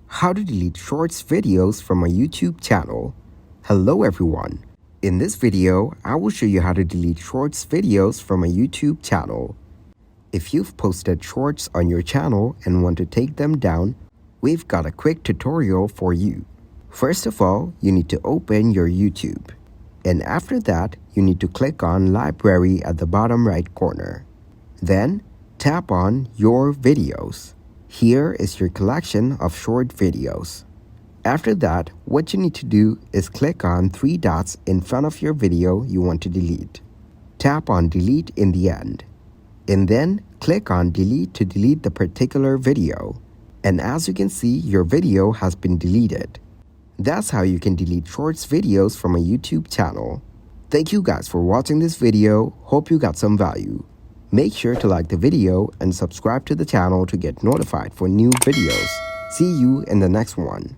How to delete shorts videos from a YouTube channel. Hello everyone. In this video, I will show you how to delete shorts videos from a YouTube channel. If you've posted shorts on your channel and want to take them down, we've got a quick tutorial for you. First of all, you need to open your YouTube. And after that, you need to click on Library at the bottom right corner. Then, tap on Your Videos. Here is your collection of short videos. After that, what you need to do is click on three dots in front of your video you want to delete. Tap on Delete in the end. And then click on Delete to delete the particular video. And as you can see, your video has been deleted. That's how you can delete shorts videos from a YouTube channel. Thank you guys for watching this video. Hope you got some value. Make sure to like the video and subscribe to the channel to get notified for new videos. See you in the next one.